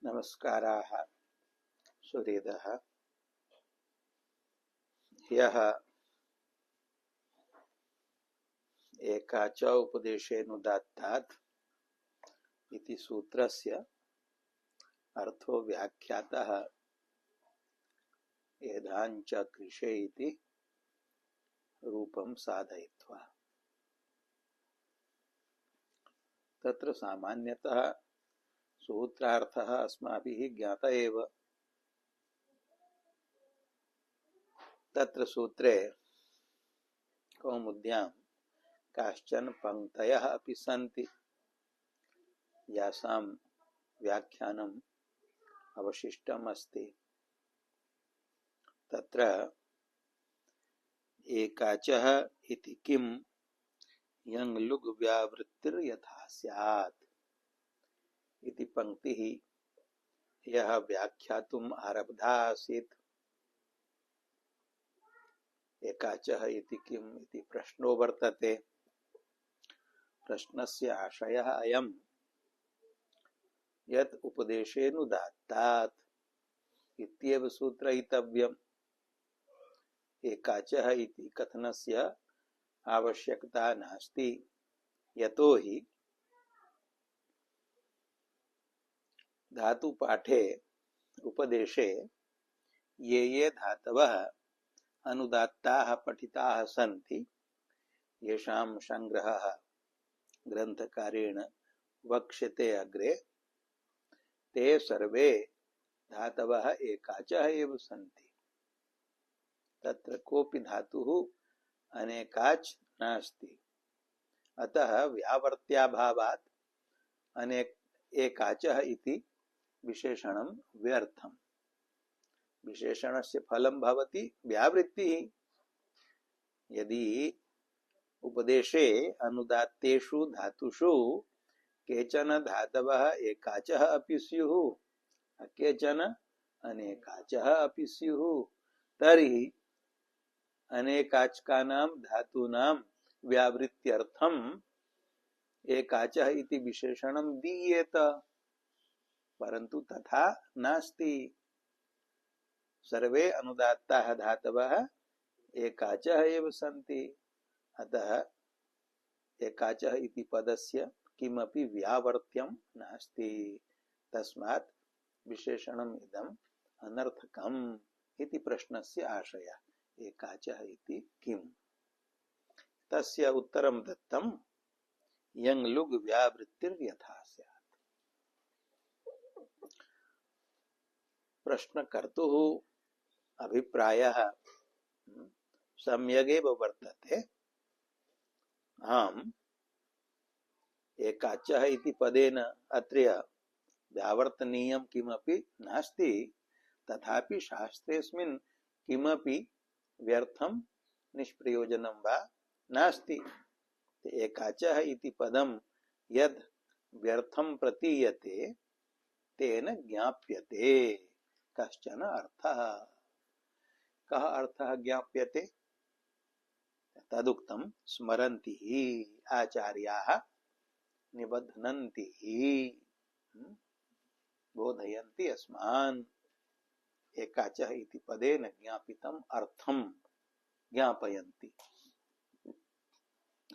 नमस्काराः सुहृदः। ह्यः एका च उपदेशेनुदात्तात् इति सूत्रस्य अर्थो व्याख्यातः एधाञ्च कृषे इति रूपं साधयित्वा। तत्र सामान्यतः सूत्रार्थः अस्माभिः ज्ञातः एव। तत्र सूत्रे कौमुद्यां काश्चन पंक्तयः अपि सन्ति यासां व्याख्यानम् अवशिष्टम् अस्ति। तत्र एकाचः इति किं यङ् लुग् व्यावृत्तिर्यथा स्यात् इति पंक्तिः यः व्याख्यातुम् आरब्धा आसीत्। एकाचः इति किम् इति प्रश्नो वर्तते। प्रश्नस्य आशयः अयम् यत् उपदेशेनुदात्तात् इत्येव सूत्रयितव्यम्। एकाचः इति कथनस्य आवश्यकता नास्ति, यतोहि धातुपाठे उपदेशे ये धातवः अनुदात्ताः पठिताः सन्ति येषां संग्रहः ग्रन्थकारेण वक्ष्यते अग्रे, ते सर्वे धातवः एकाचः एव सन्ति। तत्र कोऽपि धातुः अनेकाच् नास्ति। अतः व्यावर्त्याभावात् अनेक एकाचः इति विशेषणं व्यर्थम्। विशेषणस्य फलं भवति व्यावृत्तिः। यदि उपदेशे अनुदात्तेषु धातुषु केचन धातवः एकाचः अपि स्युः, केचन अनेकाचः अपि स्युः, तर्हि अनेकाचकानां धातूनां व्यावृत्त्यर्थम् एकाचः इति विशेषणं दीयेत, परन्तु तथा नास्ति। सर्वे अनुदात्ताः धातवः एकाचः एव सन्ति। अतः एकाचः इति पदस्य किमपि व्यावर्त्यं नास्ति। तस्मात् विशेषणम् इदम् अनर्थकम् इति प्रश्नस्य आशयः। एकाचः इति किम्? तस्य उत्तरं दत्तं यङ् लुग् व्यावृत्तिर्यथा स्यात्। प्रश्नकर्तुः अभिप्रायः सम्यगेव वर्तते। अहम् एकाचः इति पदेन अत्र व्यावर्तनीयं किमपि नास्ति, तथापि शास्त्रेऽस्मिन् किमपि व्यर्थं निष्प्रयोजनं वा नास्ति। एकाचः इति पदं यद् व्यर्थं प्रतीयते तेन ज्ञाप्यते कश्चन अर्थः। कः अर्थः ज्ञाप्यते? तदुक्तं स्मरन्ति हि आचार्याः निबध्नन्ति हि बोधयन्ति अस्मान्। एकाचः इति पदेन ज्ञापितम् अर्थं ज्ञापयन्ति।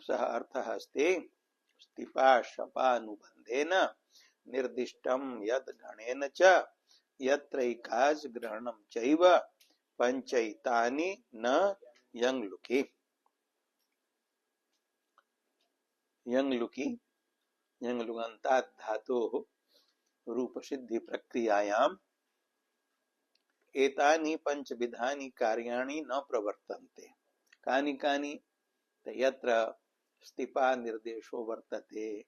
सः अर्थः अस्ति स्तिपा शपानुबन्धेन निर्दिष्टं यद् गणेन च यत्रैकाच् ग्रहणं चैव पञ्चैतानि न यङ् लुकि। यङ् लुकि यङ् लुगन्तात् धातोः रूपसिद्धि प्रक्रियायाम् एतानि पंचविधानि कार्याणि न प्रवर्तन्ते। कानि कानि? यत्र स्तिपा निर्देशो वर्तते,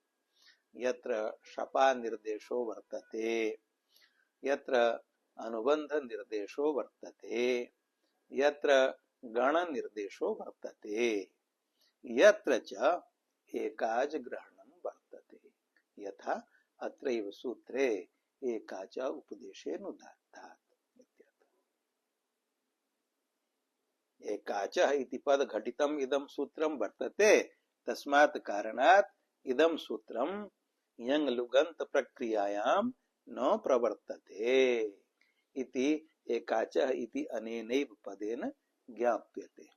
यत्र शपा निर्देशो वर्तते, यत्र अनुबंध निर्देशो वर्तते, यत्र गण निर्देशो वर्तते, यत्र च एकाच ग्रहणं वर्तते। यथा अत्रैव सूत्रे एकाच उपदेशेनुदात्तात्। एकाचः इति पद घटितम् इदं सूत्रं वर्तते। तस्मात् कारणात् इदं सूत्रं यङ् लुगन्त प्रक्रियायाम् न प्रवर्तते इति एकाचः इति अनेनैव पदेन ज्ञाप्यते।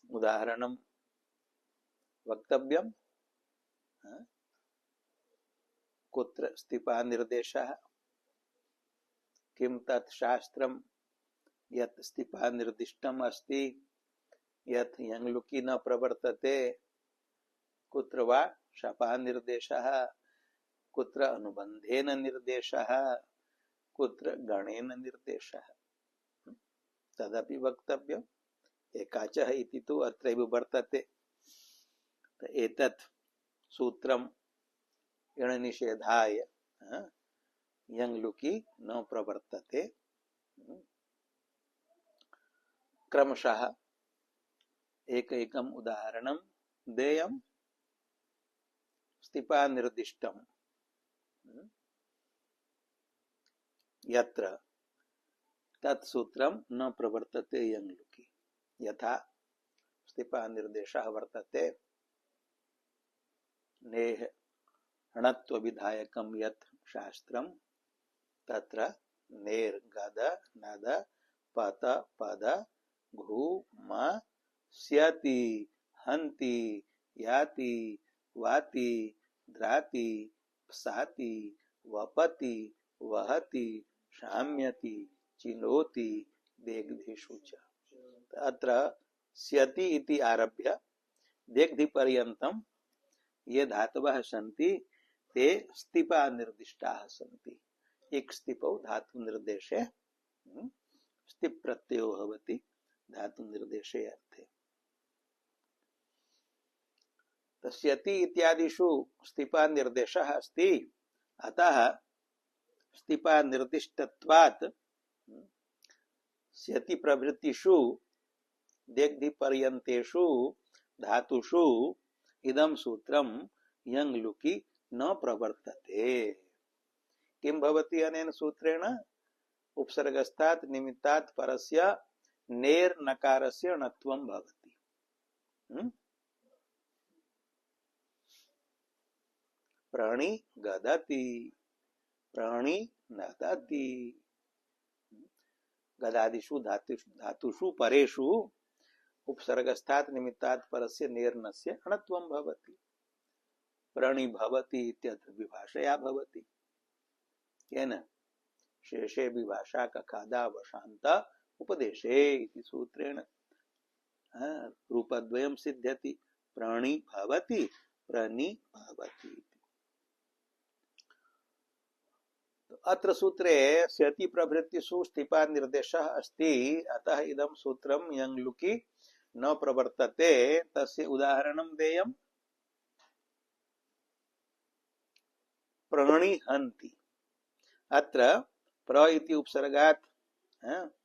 उदाहरणं वक्तव्यं। कुत्र स्थिपा निर्देशः, किं तत् शास्त्रं यत् स्थिपा निर्दिष्टम् अस्ति, यत् यङ्लुकी न प्रवर्तते, कुत्र वा शपा निर्देशः, कुत्र अनुबन्धेन निर्देशः, कुत्र गणेन निर्देशः, तदपि वक्तव्यम्। एकाचः इति तु अत्रैव वर्तते। एतत् सूत्रम् इणनिषेधाय यङ्लुकी न प्रवर्तते। क्रमशः एकैकम् उदाहरणं देयम्। स्थिपा निर्दिष्टम् यत्र तत्सूत्रं न प्रवर्तते यङ्लुकी। यथा स्थिपा निर्देशः वर्तते नेह णत्व विधायकं यत् शास्त्रं तत्र नेर गद नद पत पद घु म स्यति हन्ति याति वाति द्राति साति वपति वहति शाम्यति चिनोति देग्धिषु च। अत्र स्यति इति आरभ्य देग्धि पर्यन्तं ये धातवः सन्ति ते स्थिपा निर्दिष्टाः सन्ति। एक स्थिपौ धातु निर्देशे स्थिप् प्रत्ययो भवति धातु निर्देशे अर्थे। तस्यति इत्यादिषु स्थिपा निर्देशः अस्ति। अतः स्थिपा निर्दिष्टत्वात् स्यति प्रभृतिषु देग्धि पर्यन्तेषु धातुषु इदं सूत्रं यङ्लुकी न प्रवर्तते। किं भवति अनेन सूत्रेण? उपसर्गस्तात् निमित्तात् परस्य नेर् नकारस्य णत्वं भवति। प्राणी गदति प्राणी नदति। गदादिषु धातुषु परेषु उपसर्गस्तात् निमित्तात् परस्य नेर्नस्य णत्वं भवति। प्राणी भवति इत्यत्र विभाषया भवति। येन शेषे विभाषा कखादा वशान्त उपदेशे इति सूत्रेण रूपद्वयं सिद्ध्यति। प्राणी भवति प्रणी भवति। अत्र सूत्रे स्यति प्रभृतिषु स्थिपा निर्देशः अस्ति। अतः इदं सूत्रं यङ्लुकी न प्रवर्तते। तस्य उदाहरणं देयम्। प्रणिहन्ति। अत्र प्र इति उपसर्गात्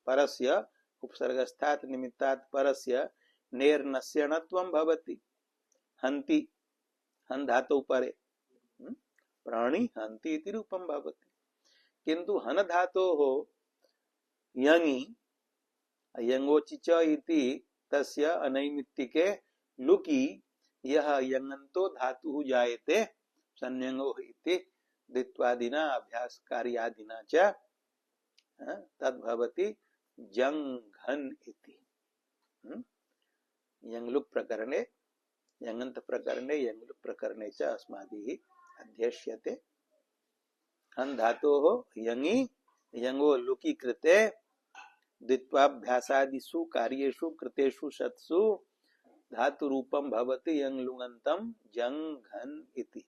परस्य उपसर्गस्थात् निमित्तात् परस्य नेर्नस्य णत्वं भवति। हन्ति हन् धातौ परे प्रणिहन्ति इति रूपं भवति। किन्तु हन धातोः यङि यङोचि च इति तस्य अनैमित्तिके लुकि यः यङन्तो धातुः जायते संयङोः इति द्वित्वादिना अभ्यासकार्यादिना च तद्भवति जङ्घन् इति। यङ्लुक् प्रकरणे यङन्त प्रकरणे यङ्लुक् प्रकरणे च अस्माभिः अध्येष्यते। हन् धातोः यङि यङो लुकि कृते द्वित्वाभ्यासादिषु कार्येषु कृतेषु शत्सु धातु रूपं भवति यङ्लुङन्तं जङ्घन् इति।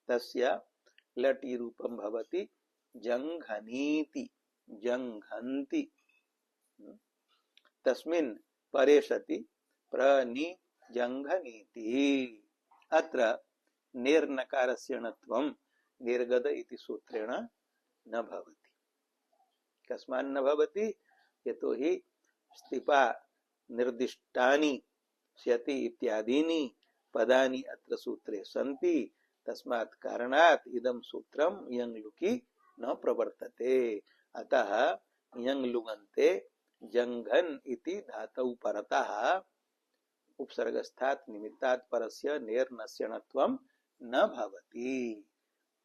तस्य लटि रूपं भवति जङ्घनीति जङ्घन्ति। तस्मिन् परे सति प्रनि जङ्घनीति। अत्र नेर्नकारस्य णत्वं निर्गद इति सूत्रेण न भवति। कस्मात् न भवति? यतोहि स्थिपा निर्दिष्टानि स्यति इत्यादीनि पदानि अत्र सूत्रे सन्ति। तस्मात् कारणात् इदं सूत्रं यङ्लुकी न प्रवर्तते। अतः यङ्लुगन्ते जङ्घन् इति धातौ परतः उपसर्गस्थात् निमित्तात् परस्य नेर्नस्य णत्वं न भवति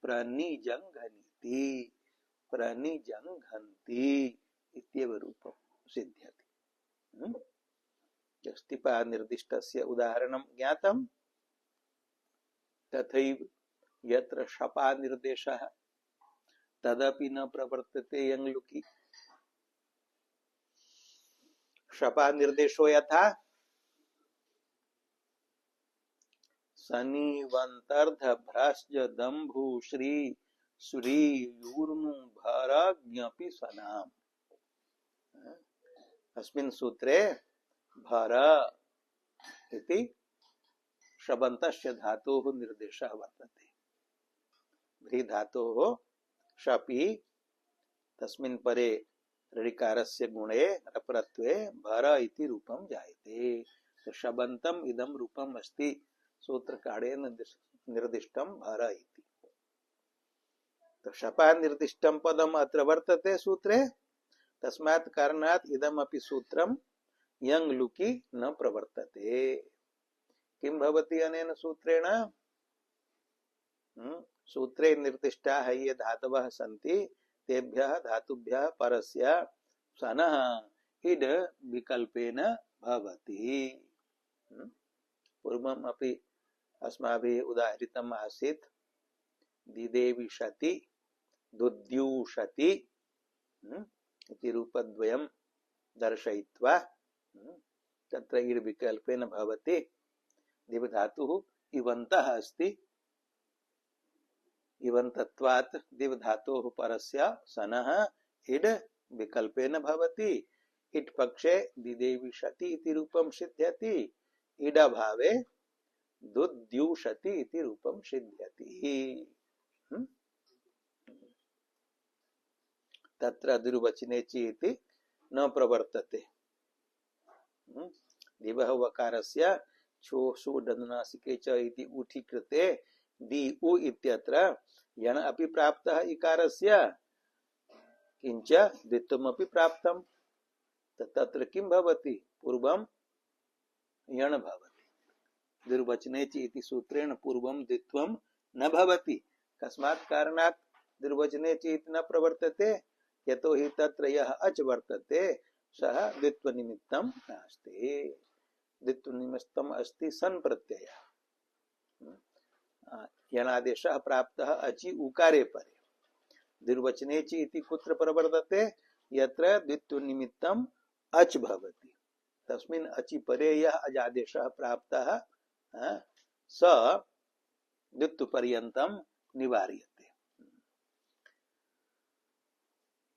प्रनिजंघनिति प्रनिजंघन्ति इत्येव रूपं सिद्ध्यति। स्तिपा निर्दिष्टस्य उदाहरणं ज्ञातं तथैव यत्र शपा निर्देशः तदपि न प्रवर्तते यंलुकी। शपा निर्देशो यथा सनिवंतर्ध भ्रश्च दंभु श्री श्री यूर्नु भरज्ञपि सनाम। अस्मिन् सूत्रे भर इति शबन्तस्य धातोः निर्देशः वर्तते। भ्री धातोः शपि तस्मिन् परे ऋकारस्य गुणे रपरत्वे भर इति रूपं जायते। तो शबन्तम् इदं रूपम् अस्ति सूत्रकारेण निर्दिष्टं भर इति। तो शपा निर्दिष्टं पदम् अत्र वर्तते सूत्रे, तस्मात् कारणात् इदमपि सूत्रं यंग लुकी न प्रवर्तते। किं भवति अनेन सूत्रेण? सूत्रे निर्दिष्टाः ये धातवः सन्ति तेभ्यः धातुभ्यः परस्य सनः इड विकल्पेन भवति। पूर्वम् अपि अस्माभिः उदाहृतम् आसीत् दिदेविषति दुद्यूषति इति रूपद्वयं दर्शयित्वा तत्र इड विकल्पेन भवति। दिव धातुः इवन्तः अस्ति, इवन्तत्वात् दिव धातोः परस्य सनः इड विकल्पेन भवति। इट पक्षे दिदेविषति इति रूपं सिद्ध्यति, इड भावे दुद्यूषति इति रूपं सिद्ध्यति। तत्र दुर्वचने चेति न प्रवर्तते। दिवः वकारस्य छो सु दनुनासिके च इति उठी कृते दि उ इत्यत्र यण अपि प्राप्तः इकारस्य, किंच द्वित्वमपि प्राप्तम्। तत्र किं भवति? पूर्वं यण भवति। दुर्वचने च इति सूत्रेण पूर्वं द्वित्वं न भवति। कस्मात् कारणात् दुर्वचने च इति न प्रवर्तते? यतो हि तत्र यः अच वर्तते सः द्वित्वनिमित्तं नास्ति। द्वित्वनिमित्तम् अस्ति सन् प्रत्ययः। यणादेशः प्राप्तः अचि उकारे परे। दुर्वचने च इति कुत्र प्रवर्तते? यत्र द्वित्वनिमित्तम् अच भवति। तस्मिन् अचि परे यः अजादेशः प्राप्तः स द्वित्वपर्यन्तं निवार्यते।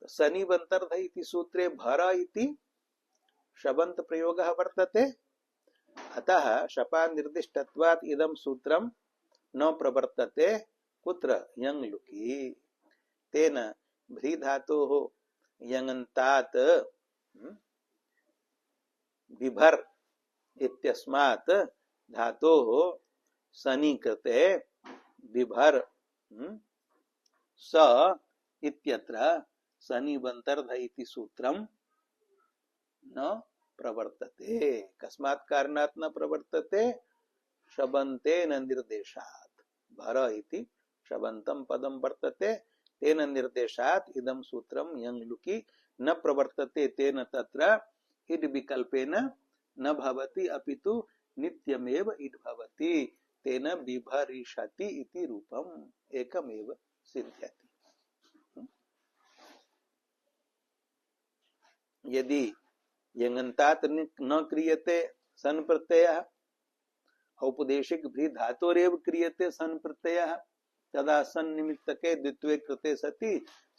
सनिवन्तर्ध इति सूत्रे भर इति शबन्त प्रयोगः वर्तते। अतः शपा निर्दिष्टत्वात् इदं सूत्रं न प्रवर्तते। कुत्र? यंग लुकी। तेन भ्री धातोः यङन्तात् बिभर इत्यस्मात् धातोः सनि कृते बिभर स इत्यत्र सनिवन्तर्ध इति सूत्रं न प्रवर्तते। कस्मात् कारणात् न प्रवर्तते? शबन्तेन निर्देशात्। भर इति शबन्तं पदं वर्तते, तेन निर्देशात् इदं सूत्रं यंग लुकी न प्रवर्तते। तेन तत्र इड विकल्पेन न भवति, अपितु नित्यमेव इड भवति। तेन बिभरिषति इति रूपम् एकमेव सिद्ध्यति। यदि यङन्तात् न क्रियते सन प्रत्ययः, औपदेशिक भ्री धातोरेव क्रियते सन प्रत्ययः, तदा सन निमित्तके द्वित्वे कृते सति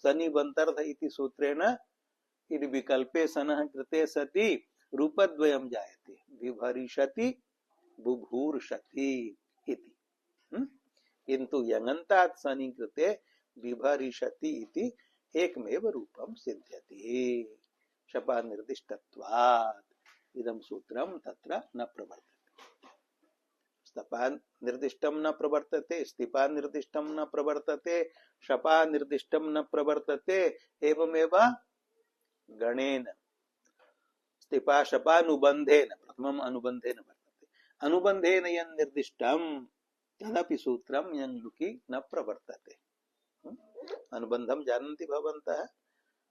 सनिवन्तर्ध इति सूत्रेण इड विकल्पे सनः कृते सति रूपद्वयं जायते। बिभरिषति बुभूर्षति इति। किन्तु यङन्तात् सनि कृते बिभरिषति इति एकमेव रूपं सिद्ध्यति। शपा निर्दिष्टत्वात् इदं सूत्रं तत्र न प्रवर्तते। स्तपा निर्दिष्टं न प्रवर्तते, स्तिपा निर्दिष्टं न प्रवर्तते, शपा निर्दिष्टं न प्रवर्तते। एवमेव गणेन स्तिपा शपानुबन्धेन, प्रथमम् अनुबन्धेन वर्तते। अनुबन्धेन यन् निर्दिष्टं तदपि सूत्रम यंलुकी न प्रवर्तते। अनुबंधम जानन्ति भवन्तः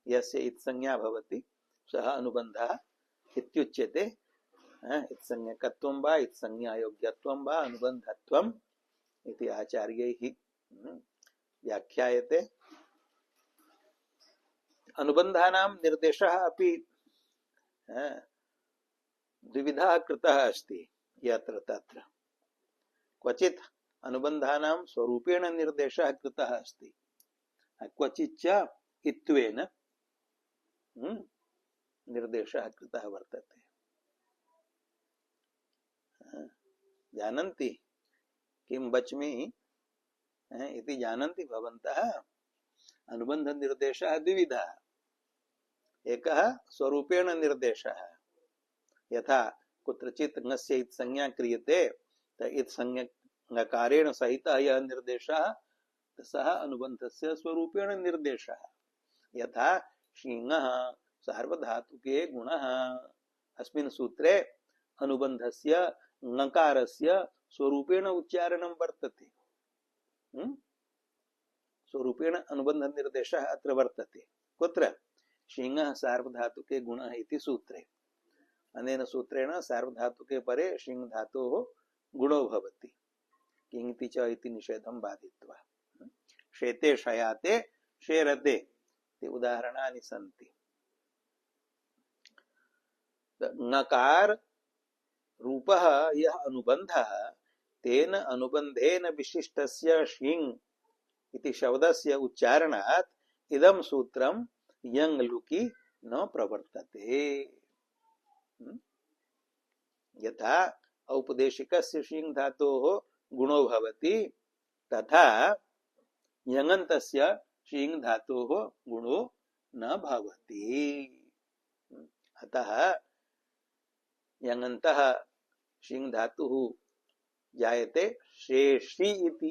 यस्य इत्संज्ञा भवति सः अनुबंधः इत्युच्यते। इत्संज्ञकत्वं वा इत्संज्ञायोग्यत्वं वा अनुबन्धत्वम् इति आचार्यैः व्याख्यायते। अनुबन्धानां निर्देशः अपि द्विविधः कृतः अस्ति यत्र तत्र। क्वचित् अनुबन्धानां स्वरूपेण निर्देशः कृतः अस्ति, क्वचिच्च इत्त्वेन निर्देशः कृतः वर्तते। जानन्ति किं वच्मि इति जानन्ति भवन्तः। अनुबन्ध निर्देशः द्विविधः। एकः स्वरूपेण निर्देशः, यथा कुत्रचित् ङस्य इत्संज्ञा क्रियते इत्संज्ञकारेण सहितः यः निर्देशः सः अनुबन्धस्य स्वरूपेण निर्देशः। यथा शीङः सार्वधातुके गुणः, अस्मिन् सूत्रे अनुबन्धस्य ङकारस्य स्वरूपेण उच्चारणं वर्तते। स्वरूपेण अनुबन्ध निर्देशः अत्र वर्तते। कुत्र? शीङः सार्वधातुके गुणः इति सूत्रे। अनेन सूत्रेण सार्वधातुके परे शीङ धातोः गुणो भवति। किङिति च इति निषेधं बाधित्वा। शेते शयाते शेरते ते उदाहरणानि सन्ति। ङकार रूपः यः अनुबन्धः तेन अनुबन्धेन विशिष्टस्य शीङ इति शब्दस्य उच्चारणात् इदं सूत्रं यङ् लुकि न प्रवर्तते। यथा औपदेशिकस्य शीङ धातोः गुणो भवति तथा यङन्तस्य शीङ धातोः गुणो न भवति। अतः यङन्तः शीङ धातुः जायते शेषी इति,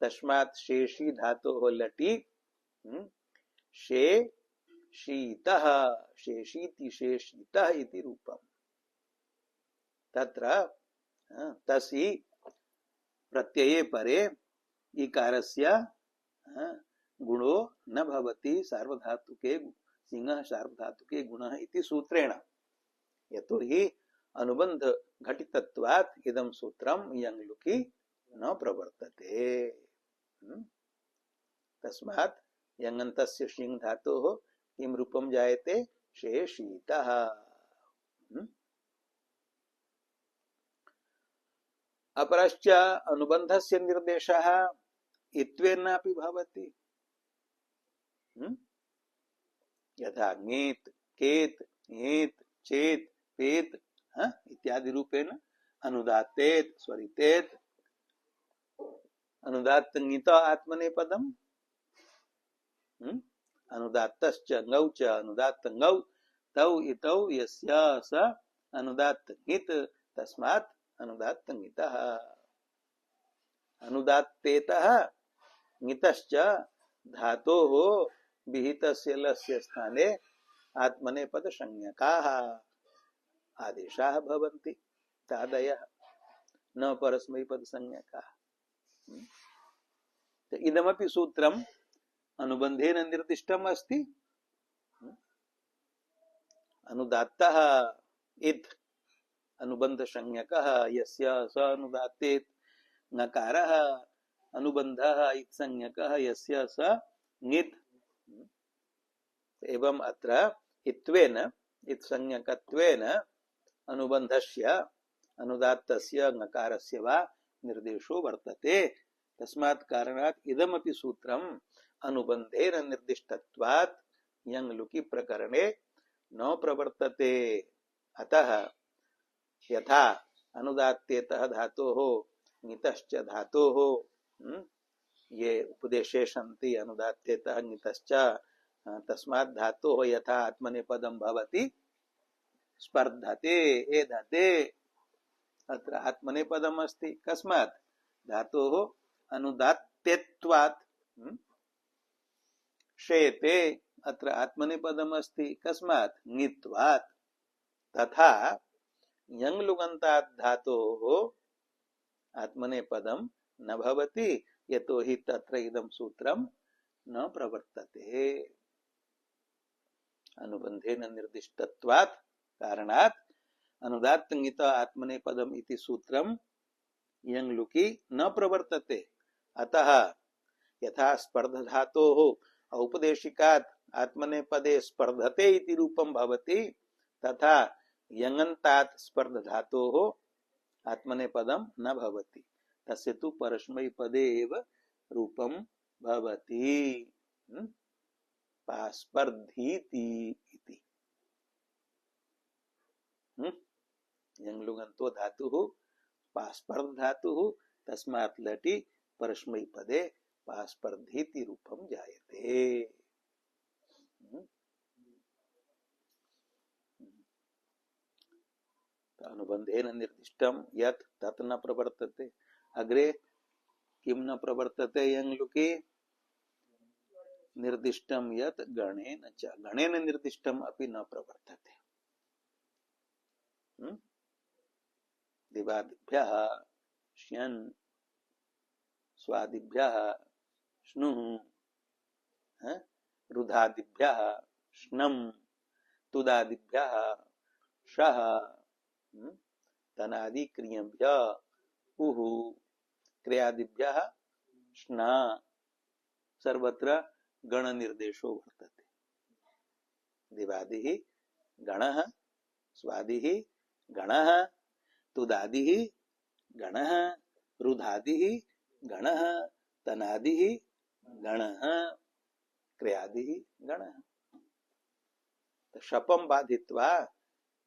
तस्मात् शेषी धातोः लटि शे शीतः शेषीति शेषितः इति रूपम्। तत्र तसि प्रत्यये परे इकारस्य गुणो न भवति सार्वधातुके सिंहः सार्वधातुके गुणः इति सूत्रेण। यतोहि अनुबंध घटितत्वात् इदं सूत्रं यङ् लुकि न प्रवर्तते। तस्मात् यङन्तस्य शीङ धातोः किं रूपं जायते? शेषीतः। अपरश्च अनुबन्धस्य निर्देशः इत्त्वेनापि भवति। यथा ङेत् केत् ङेत् चेत् पेत् इत्यादि रूपेण अनुदात्तेत् स्वरितेत् अनुदात्त ङित आत्मनेपदम् अनुदात्तश्च ङौ च अनुदात्त ङौ तौ इतौ यस्य स अनुदात्त ङित् तस्मात् अनुदात्त ङितः। अनुदात्तेतः ङितश्च धातोः विहितस्य लस्य स्थाने आत्मनेपद संज्ञकाः आदेशाः भवन्ति। तादयः न परस्मैपद संज्ञकाः। इदमपि सूत्रम् अनुबन्धेन निर्दिष्टम् अस्ति। अनुदात्तः इत् अनुबंध संज्ञकः यस्य स अनुदात्तेत्, ङकारः अनुबंधः इत् संज्ञकः यस्य स ङित्। एवं अत्र इत्त्वेन इत् संज्ञकत्वेन अनुबंधस्य अनुदात्तस्य ङकारस्य वा निर्देशो वर्तते। तस्मात् कारणात् इदमपि सूत्रम् अनुबंधेन निर्दिष्टत्वात् यङ् लुकि प्रकरणे न प्रवर्तते। अतः यथा अनुदात्तेतः धातोः ङितश्च धातोः ये उपदेशे सन्ति अनुदात्तेतः ङितश्च तस्मात् धातोः यथा आत्मनेपदं भवति स्पर्धते एधते। अत्र आत्मनेपदम् अस्ति कस्मात्? धातोः अनुदात्तेत्वात्। शेते अत्र आत्मनेपदम् अस्ति कस्मात्? ङित्वात्। तथा यङ् लुगन्तात् धातोः आत्मनेपदम न भवति यतो हि तत्र इदं सूत्रम न प्रवर्तते। अनुबंधेन निर्दिष्टत्वात् कारणात् अनुदात्तंगित आत्मनेपदम इति सूत्रम यं लुकी न प्रवर्तते। अतः यथा स्पर्ध धातोः औपदेशिकात् आत्मनेपदे स्पर्धते इति रूपं भवति तथा यङन्तात् स्पर्ध धातोः आत्मनेपदम न भवति। तस्य तु परस्मैपदे एव रूपं भवति। पास्पर्धीति इति। यङ्लुगन्तो धातुः पास्पर्ध धातुः तस्मात् लटि परस्मैपदे पास्पर्धीति रूपं जायते। अनुबंधेन निर्दिष्टम यत् तत् न प्रवर्तते। अग्रे किं न प्रवर्तते यङ्लुके निर्दिष्टम यत् गणेन च गणेन निर्दिष्टम अपि न प्रवर्तते। दिवादिभ्यः श्यन् स्वादिभ्यः श्नुः रुधादिभ्यः श्नम् तुदादिभ्यः शः तनादि क्रियभ्यः उः क्रियादिभ्यः श्ना सर्वत्र गण निर्देशो वर्तते। दिवादिः गणः स्वादिः गणः तुदादिः गणः रुधादिः गणः तनादिः गणः क्रियादिः गणः। शपं बाधित्वा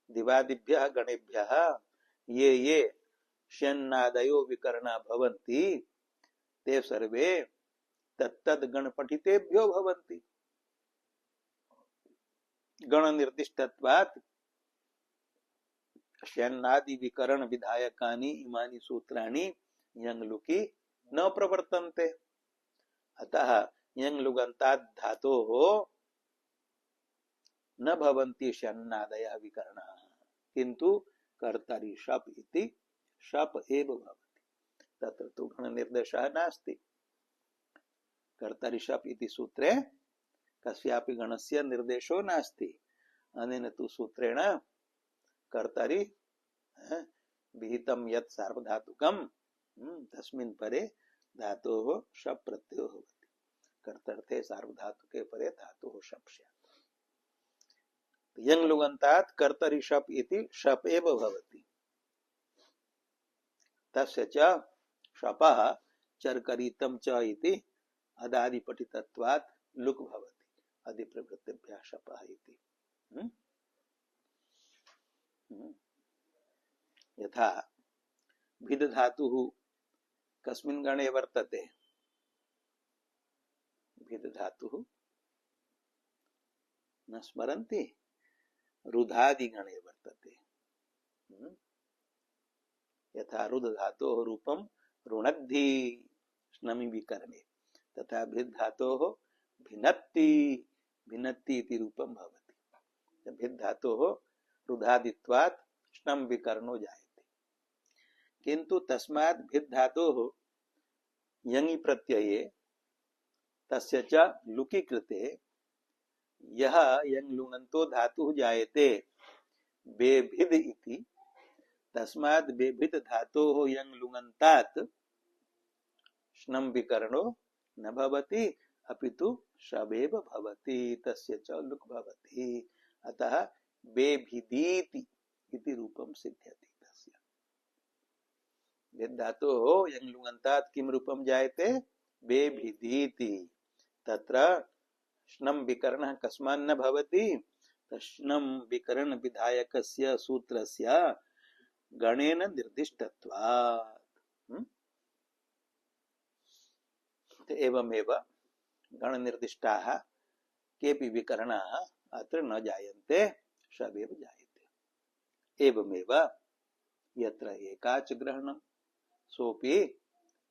दिवादिभ्यः गणेभ्यः ये ये श्यन्नादयो विकरणा भवन्ति ते सर्वे तत्तद् गणपठितेभ्यो भवन्ति। गण निर्दिष्टत्वात् श्यन्नादि विकरण विधायकानि इमानि सूत्राणि यङ्लुकि न प्रवर्तन्ते। अतः यङ्लुगन्ताद् धातोः न भवन्ति श्यन्नादयः विकरणाः किन्तु कर्तरि शप इति शप एव भवति। तत्र तु गण निर्देशः नास्ति। कर्तरि शप इति सूत्रे कस्यापि गणस्य निर्देशो नास्ति। अनेन तु सूत्रेण कर्तरि विहितं यत् सार्वधातुकं तस्मिन् परे धातोः शप प्रत्ययो भवति। कर्तर्थे सार्वधातुके परे धातोः शप स्यात्। यङ्लुगन्तात् कर्तरि शप इति शप एव भवति। तस्य च शपः चर्करितं च इति अदादिपठितत्वात् लुक् भवति। अधिप्रवृत्तिभ्यः शपः इति। यथा भिद धातुः कस्मिन् गणे वर्तते? भिद धातुः न स्मरन्ति? रुधादि गणे वर्तते। यथा रुद् धातोः रूपं रुणद्धि श्नमि विकरणे तथा भिद् धातोः भिनत्ति भिनत्ति इति रूपं भवति। भिद् धातोः रुधादित्वात् श्नम विकरणो जायते। किन्तु तस्मात् भिद् धातोः यङि प्रत्यये तस्य च लुकि कृते यह यङ्लुङन्तो धातुः जायते बेभिद् इति। तस्मात् बेभिद् धातोः यङ्लुङन्तात् श्नम विकरणो न भवति अपितु शबेव भवति। तस्य च लुक् भवति। अतः बेभिदीति इति रूपं सिद्ध्यति। तस्य भेद् धातोः यङ्लुङन्तात् किं रूपं जायते? बेभिदीति। तत्र श्नम विकरणः कस्मान्न भवति? श्नम विकरण विधायकस्य सूत्रस्य गणेन निर्दिष्टत्वात्। एवमेव गण निर्दिष्टाः केऽपि विकरणाः अत्र न जायन्ते शबेव जायते। एवमेव यत्र एकाच ग्रहणं सोऽपि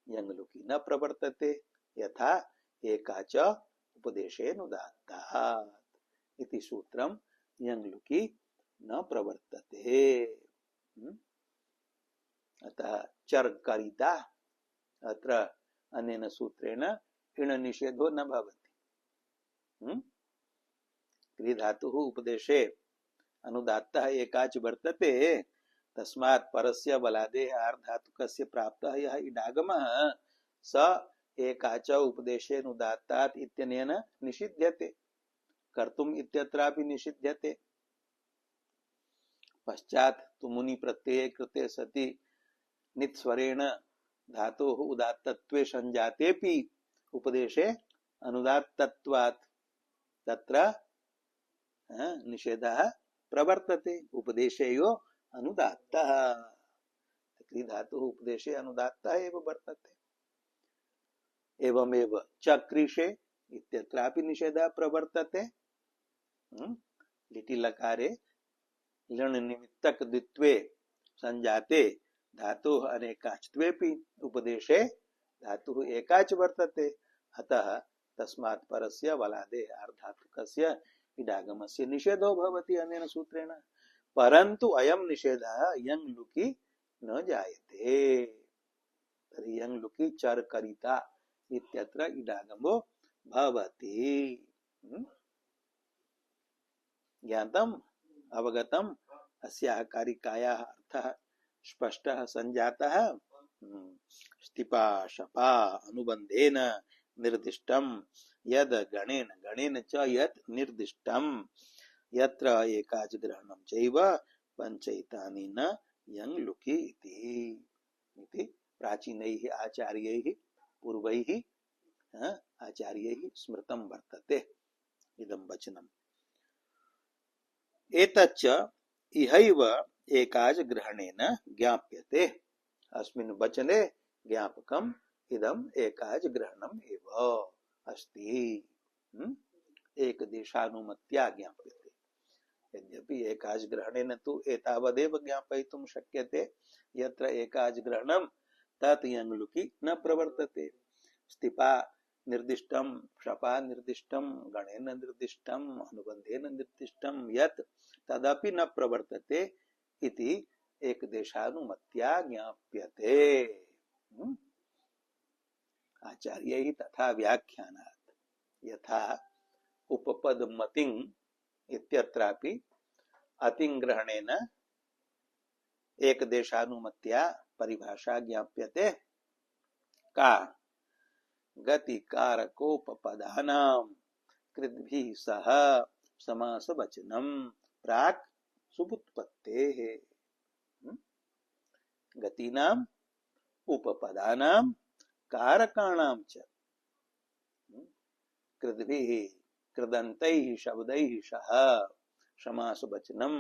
यङ्लुकि न प्रवर्तते यथा एकाच उपदेशेनुदात्तात् इति सूत्रं यङ्लुकि न प्रवर्तते। अतः चर्करिता अत्र अनेन सूत्रेण इण निषेधो न भवति। क्री धातुः उपदेशे अनुदात्तः एकाच वर्तते तस्मात् परस्य बलादेः आर्धातुकस्य प्राप्तः यः इडागमः स एकाच उपदेशेनुदात्तात् इत्यनेन निषिध्यते कर्तुम् इत्यत्रापि निषिध्यते। पश्चात् तु मुनि प्रत्यये कृते सति नित्स्वरेण धातोः उदात्तत्वे संजातेपि उपदेशे अनुदात्तत्वात् तत्र निषेधः प्रवर्तते उपदेशेयो अनुदात्तः धातुः उपदेशे अनुदात्तः एव वर्तते। एवमेव चक्रिषे इत्यत्रापि निषेधः प्रवर्तते। लिटि लकारे लण निमित्तक द्वित्वे संजाते धातुः अनेकाच्त्वेपि उपदेशे धातुः एकाच वर्तते। अतः तस्मात् परस्य बलादेः आर्धातुकस्य इडागमस्य निषेधो भवति अनेन सूत्रेण। परन्तु अयं निषेधः यङ् लुकि न जायते। तर्हि यङ् लुकि चर्करिता इत्यत्र इडागमो भवति। ज्ञातम् अवगतम् अस्याः कारिकायाः अर्थः स्पष्टः संजातः। स्तिपा शपा अनुबन्धेन निर्दिष्टं यद् गणेन गणेन च यत् निर्दिष्टं यत्र एकाच ग्रहणं चैव पंचैतानि न यङ् लुकि इति प्राचीनैः आचार्यैः पूर्वैः आचार्यैः स्मृतं वर्तते इदं वचनम्। एतच्च इहैव एकाच ग्रहणेन ज्ञाप्यते। अस्मिन् वचने ज्ञापकम् इदम् एकाच ग्रहणम् एव अस्ति। एक देशानुमत्या ज्ञाप्यते। यद्यपि एकाच ग्रहणेन तु एतावदेव ज्ञापयितुं शक्यते यत्र एकाच ग्रहणं तत् यङ् लुकि न प्रवर्तते। स्तिपा निर्दिष्टं शपा निर्दिष्टं गणेन निर्दिष्टं अनुबन्धेन निर्दिष्टं यत् तदपि न प्रवर्तते इति एक देशानुमत्या ज्ञाप्यते। आचार्यैः तथा व्याख्यानात् यथा उपपदमतिं इत्यत्रापि अतिग्रहणेन एक देशानुमत्या परिभाषा ज्ञाप्यते। का गतिकारकोपपदानां कृद्भिः सह समासवचनं प्राक् सुबुत्पत्तेः। गतीनाम् उपपदानां कारकाणां च कृद्भिः कृदन्तैः शब्दैः सह समासवचनं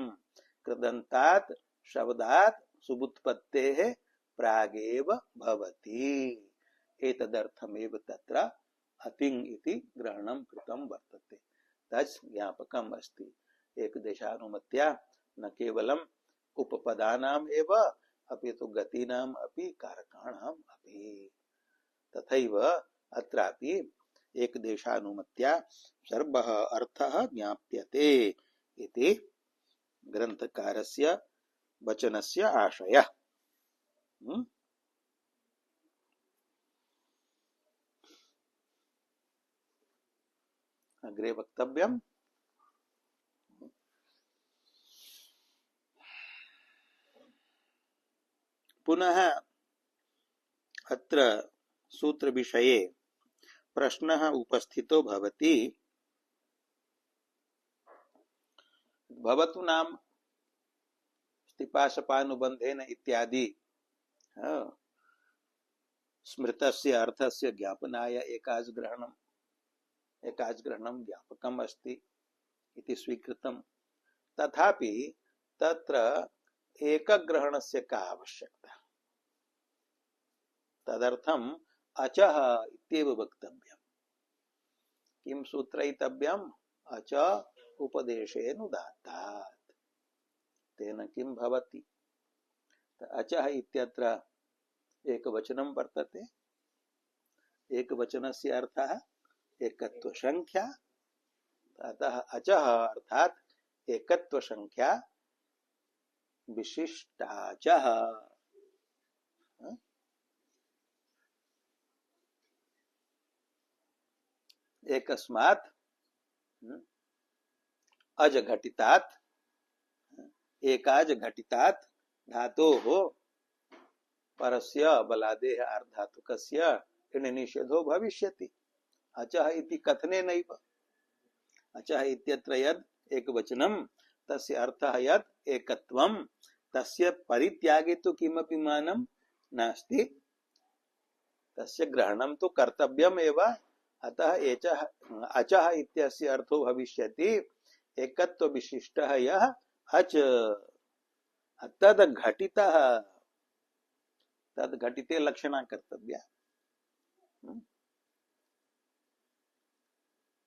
कृदन्तात् शब्दात् सुबुत्पत्तेः प्रागेव भवति। एतदर्थमेव तत्र अतिङ् इति ग्रहणं कृतं वर्तते। तस् ज्ञापकम् अस्ति एक देशानुमत्या न केवलम् उपपदानाम् एव अपितु गतीनाम् अपि कारकाणाम् अपि। तथैव अत्रापि एक देशानुमत्या सर्वः अर्थः ज्ञाप्यते इति ग्रन्थकारस्य वचनस्य आशयः। अग्रे वक्तव्यम्। पुनः अत्र सूत्र विषये प्रश्नः उपस्थितो भवति। भवतु नाम स्तिपाशपानुबन्धेन इत्यादि स्मृतस्य अर्थस्य ज्ञापनाय एकाच ग्रहणं ज्ञापकम् अस्ति इति स्वीकृतं। तथापि तत्र एकग्रहणस्य का आवश्यकता? तदर्थम् अचः इत्येव वक्तव्यम्। किं सूत्रयितव्यम्? अच उपदेशेनुदात्तात्। तेन किं भवति? अचः इत्यत्र एकवचनं वर्तते। एकवचनस्य अर्थः एकत्वसंख्या। अतः अचः अर्थात् एकत्वसंख्या विशिष्टाचः। एकस्मात् अज घटितात् एकाज घटितात् धातोः परस्य बलादेः अर्धातुकस्य इण निषेधो भविष्यति। अचः इति कथने नैव। अचः इत्यत्र यद् एकवचनं तस्य अर्थः यद् एकत्वं तस्य परित्यागे तो किमपि मानं नास्ति, तस्य ग्रहणं तो कर्तव्यम् एव। अतः एचः अचः इत्यस्य अर्थो भविष्यति एकत्व विशिष्टः यः अच तद घटितः तद घटिते लक्षणा कर्तव्या।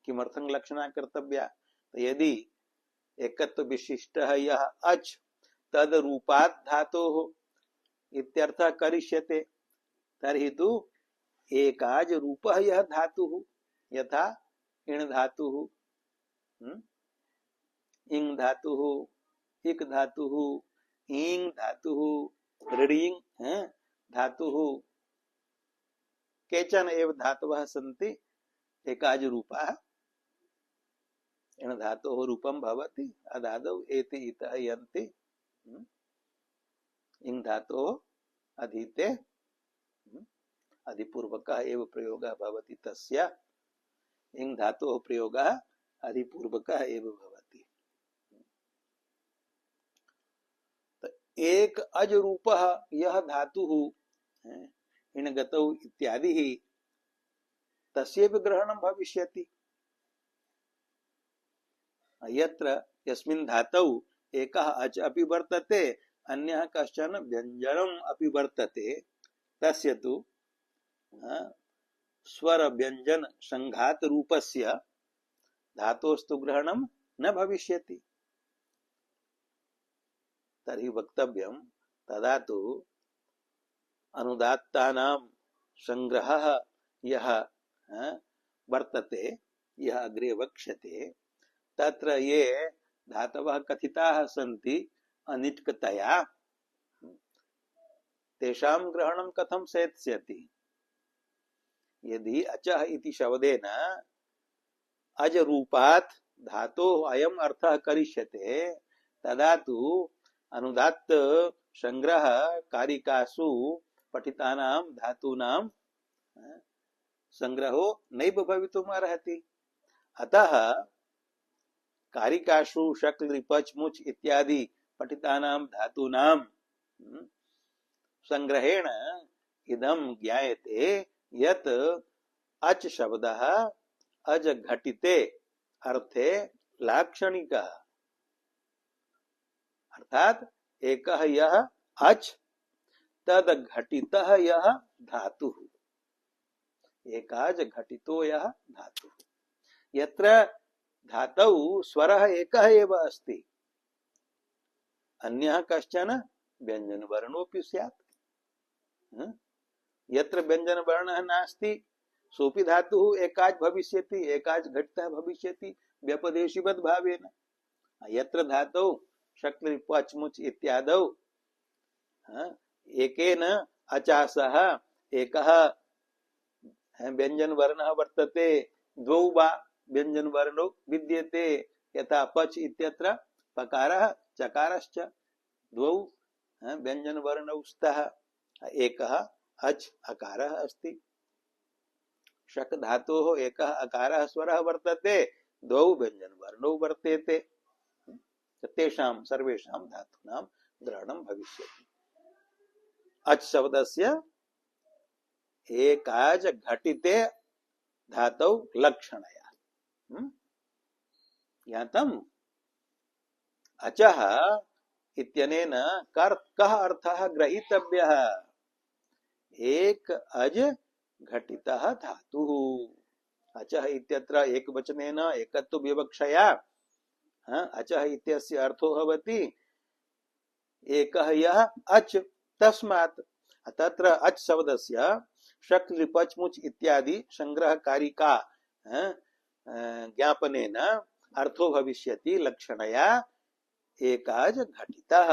किमर्थं लक्षणा कर्तव्या? तो यदि एकत्व विशिष्टः यः अच तद रूपात् धातोः इत्यर्थः करिष्यते तर्हि तु एकाज रूपः यः धातुः यथा इण धातुः इंग धातुः इक धातुः ईंग धातुः ऋडिंग धातुः केचन एव धातवः सन्ति एकाज रूपाः। इण धातोः रूपं भवति अदादौ एति इतः यन्ति। इंग धातोः अधीते अधिपूर्वकः एव प्रयोगः भवति तस्य। इंग धातोः प्रयोगः अधिपूर्वकः एव भवति। एक अज रूपः यः धातुः इणगतौ इत्यादिः तस्यैव ग्रहणं भविष्यति। यत्र यस्मिन् धातौ एकः अच अपि वर्तते अन्यः कश्चन व्यञ्जनम् अपि वर्तते तस्य तु स्वर व्यञ्जन संघात रूपस्य धातोस्तु ग्रहणं न भविष्यति। तर्हि वक्तव्यं तदा तु अनुदात्तानां संग्रहः यः वर्तते यः अग्रे वक्ष्यते तत्र ये धातवः कथिताः सन्ति अनिट्कतया तेषां ग्रहणं कथं सेत्स्यति? यदि अचः इति शब्देन अज रूपात् धातोः अयम् अर्थः करिष्यते तदा तु अनुदात्त संग्रह कारिकासु पठितानां धातूनां संग्रहो नैव भवितुम् अर्हति। अतः कारिकासु शक्ल रिपच मुच इत्यादि पठितानां धातूनां संग्रहेण इदं ज्ञायते यत् अच शब्दः अज घटिते अर्थे लाक्षणिकः। अर्थात एकः यः अच तद घटितः यः धातुः एकाज घटितो यः धातुः। यत्र धातौ स्वरः एकः एव अस्ति अन्यः कश्चन व्यञ्जन वर्णोऽपि स्यात्। यत्र व्यञ्जन वर्णः नास्ति सोऽपि धातुः एकाज भविष्यति एकाज घटितः भविष्यति व्यपदेशिवद् भावेन। यत्र धातौ शक्ल पच मुच इत्यादौ एकेन अचासः एकः व्यञ्जन वर्णः वर्तते द्वौ वा व्यञ्जन वर्णौ विद्यते यथा पच इत्यत्र पकारः चकारश्च द्वौ व्यञ्जन वर्णौ स्तः एकः अच अकारः अस्ति। शक धातोः एकः अकारः स्वरः वर्तते द्वौ व्यञ्जन वर्णौ वर्तेते तेषां सर्वेषां धातूनां ग्रहणं भविष्यति। अच शब्दस्य एकाज घटिते धातौ लक्षणया ज्ञातम्। अचः इत्यनेन कः अर्थः ग्रहीतव्यः? एक अज घटितः धातुः। अचः इत्यत्र एकवचनेन एकत्व विवक्षया अचः इत्यस्य अर्थो भवति एकः यः अच तस्मात्। तत्र अच शब्दस्य शक् लिपच मुच इत्यादि संग्रहकारिका ज्ञापनेन अर्थो भविष्यति लक्षणया एकाज घटितः।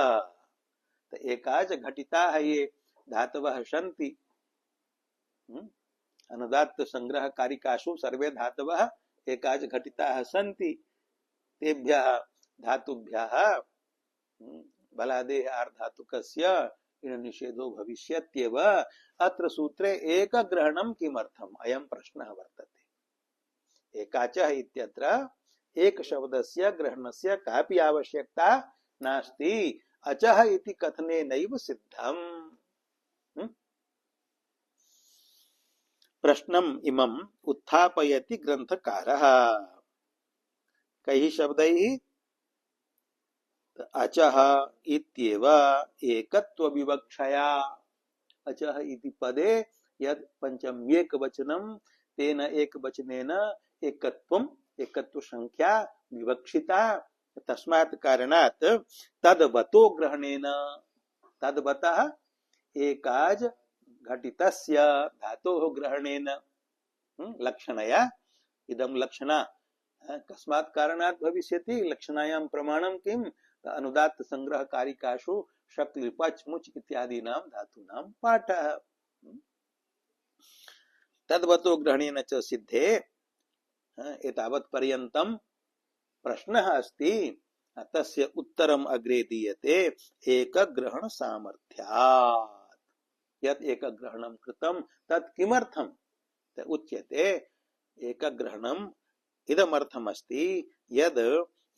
तो एकाज घटिताः ये धातवः सन्ति अनुदात्त संग्रह कारिकासु सर्वे धातवः एकाच घटिताः सन्ति तेभ्यः धातुभ्यः बलादेः आर्धातुकस्य इण निषेधो भविष्यत्येव। अत्र सूत्रे एक ग्रहणं किमर्थम् अयं प्रश्नः वर्तते। एकाचः इत्यत्र एक शब्दस्य ग्रहणस्य कापि आवश्यकता नास्ति। अचः इति कथने नैव सिद्धम्। प्रश्नम् इमम् उत्थापयति ग्रंथकारः कैः शब्दैः अचः इत्येव एकत्व विवक्षया। अचः इति पदे यद् पंचम्येक वचनं तेन एक वचनेन एकत्वम् एकत्व संख्या विवक्षिता। तस्मात् कारणात् तद्वतो ग्रहणेन तद्वतः एकाज घटितस्य धातोः ग्रहणेन लक्षणया इदं लक्षणा कस्मात् कारणात् भविष्यति। लक्षणायां प्रमाणं किम् अनुदात्त संग्रह कारिकासु शक् लिपच् मुच् इत्यादीनां धातूनां पाठः। तद्वतो ग्रहणेन च सिद्धे एतावत् पर्यन्तं प्रश्नः अस्ति। तस्य उत्तरम् अग्रे दीयते एक ग्रहण सामर्थ्यात्। यत् एक ग्रहणं कृतं तत् किमर्थं उच्यते। एक ग्रहणम् इदमर्थमस्ति यद्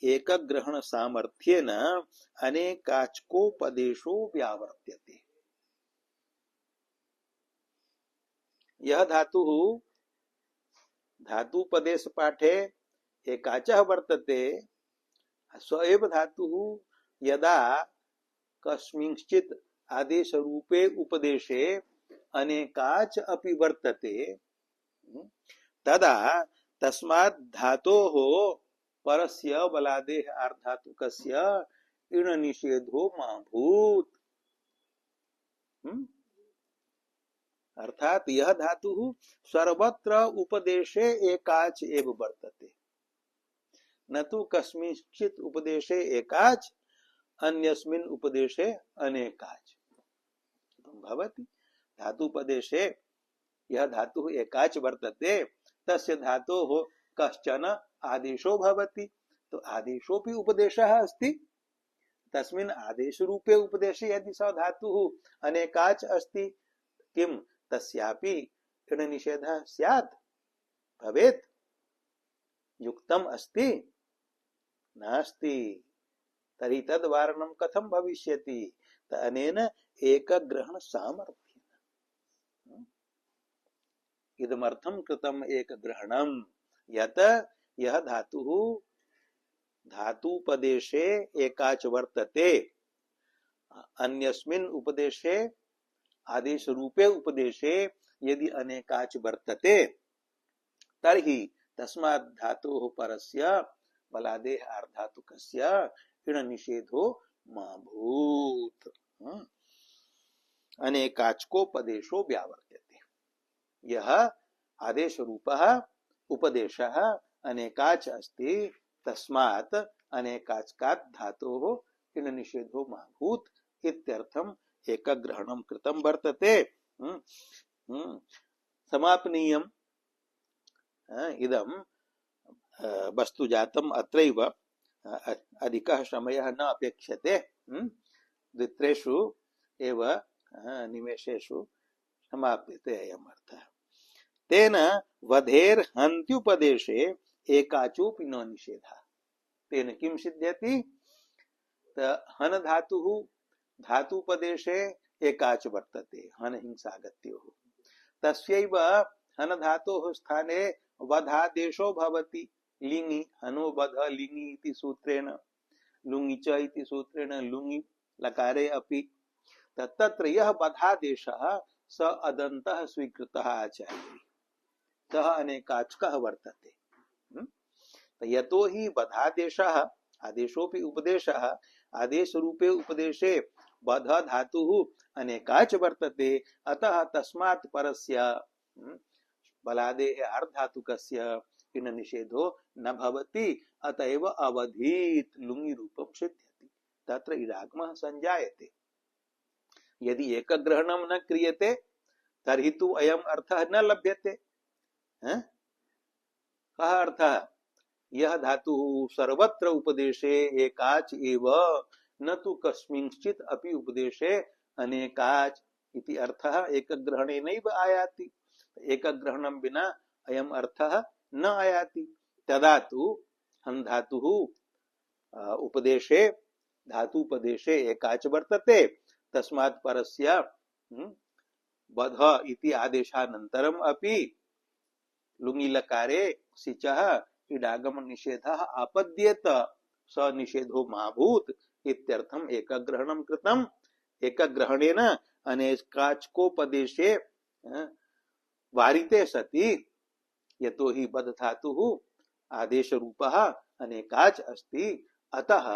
एक ग्रहण सामर्थ्येन अनेकाच्कोपदेशो व्यावर्त्यते। यह धातुः धातुपदेश पाठे एकाचः वर्तते। स एव धातुः यदा कस्मिंश्चित् आदेश रूपे उपदेशे अनेकाच अपि वर्तते तदा तस्मात् धातोः परस्य बलादेः आर्धातुकस्य इण निषेधो मा भूत्। अर्थात यह धातुः सर्वत्र उपदेशे एकाच एव वर्तते न तो कस्मिंश्चित् उपदेशे एकाच अन्यस्मिन् उपदेशे अनेकाच भवति। धातुपदेशे यह धातुः एकाच वर्तते तस्य धातोः कश्चन आदेशो भवति। तो आदेशोऽपि उपदेशः अस्ति। तस्मिन् आदेश रूपे उपदेशे यदि स धातुः अनेकाच अस्ति किं तस्यापि इण निषेधः स्यात् भवेत्। युक्तम् अस्ति नास्ति तर्हि तद्वारणं कथं भविष्यति। अनेन एक ग्रहण सामर्थ्येन इदमर्थं कृतम् एक ग्रहणं यत यह धातुः धातुपदेशे एकाच वर्तते अन्यस्मिन् उपदेशे आदेश रूपे उपदेशे यदि अनेकाच वर्तते तर्हि तस्मात् धातोः परस्य बलादेः आर्धातुकस्य इण निषेधो मा भूत्। अनेकाच्कोपदेशो व्यावर्त्यते। यह आदेश रूपः उपदेशः अनेकाच अस्ति तस्मात् अनेकाच्कात् धातोः इण निषेधो मा भूत् इत्यर्थम् एक ग्रहणं कृतं वर्तते। समापनीयम् इदं वस्तुजातम् अत्रैव अधिकः समयः न अपेक्षते। द्वित्रेषु एव निमेषेषु समाप्यते अयम् अर्थः। तेन वधेर् हन्त्युपदेशे एकाचोऽपि न निषेधः। तेन किं सिद्ध्यति। हन धातुः धातुपदेशे एकाच वर्तते हन हिंसागत्योः। तस्यैव हन धातोः स्थाने वधादेशो भवति। लिङि हनो वध लिङि इति सूत्रेण लुङि च इति सूत्रेण लुङि लकारे अपि तत्र यह वधादेशः स अदन्तः स्वीकृतः आचार्यैः सः अनेकाच्कः वर्तते। यतो हि वधादेशः आदेशोऽपि उपदेशः आदेश रूपे उपदेशे वध धातुः अनेकाच वर्तते अतः तस्मात् परस्य बलादेः आर्धातुकस्य इण निषेधो न भवति। अतएव अवधीत लुङि रूपं सिद्ध्यति। तत्र इडागमः संजायते। यदि एकग्रहणं न क्रियते तर्हि तु अयम् अर्थः न लभ्यते। कः अर्थः यह धातु सर्वत्र उपदेशे एकाच एव न तु कस्मिंश्चित् अपि उपदेशे अनेकाच इति अर्थः एकग्रहणेनैव आयाति। एकग्रहणं विना अयम् अर्थः न आयाति। तदा तु हन् धातुः उपदेशे धातुपदेशे एकाच वर्तते। तस्मात् परस्य बध इति आदेशानन्तरम् अपि लुङिलकारे सिचः इडागम निषेधः आपद्येत स निषेधो माभूत् इत्यर्थम् एकग्रहणं कृतम्। एकग्रहणेन अनेकाचकोपदेशे वारिते सति यतो हि बध धातुः आदेश रूपः अनेकाच अस्ति अतः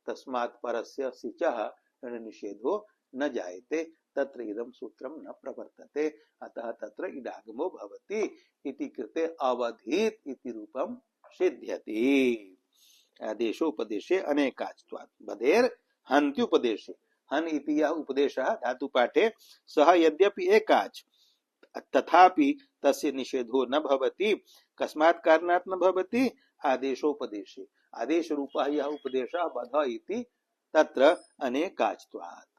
तस्मात् परस्य सिचः निषेधो न जायते तत्र इदं सूत्रं न प्रवर्तते अतः तत्र इडागमो भवति इति कृते अवधीत इति रूपं सिद्ध्यति। आदेशोपदेशे अनेकाच्त्वात् बधेर् हन्त्युपदेशे हन् इति यः उपदेशः धातुपाठे सः यद्यपि एकाच तथापि तस्य निषेधो न भवति। कस्मात् कारणात् न भवति? आदेशोपदेशे आदेश रूपः यः उपदेशः बध इति तत्र अनेकाच्त्वात्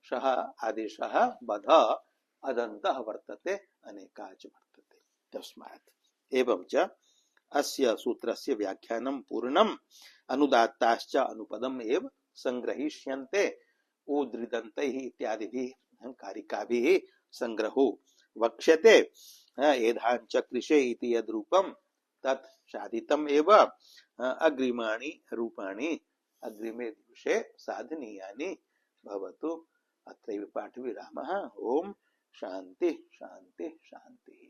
सः आदेशः बध अदन्तः वर्तते अनेकाच वर्तते। तस्मात् एवं च अस्य सूत्रस्य व्याख्यानं पूर्णम् अनुदात्ताश्च अनुपदम् एव संग्रहीष्यन्ते उद्धृतन्तैः इत्यादिभिः कारिकाभिः संग्रहो वक्ष्यते। एधाञ्च कृषे इति यद्रूपं तत् साधितम् एव अग्रिमाणि रूपाणि अग्रिमे दिवसे साधनीयानि भवतु। अत्रैव पाठविरामः। ओम शांति शांति शांति।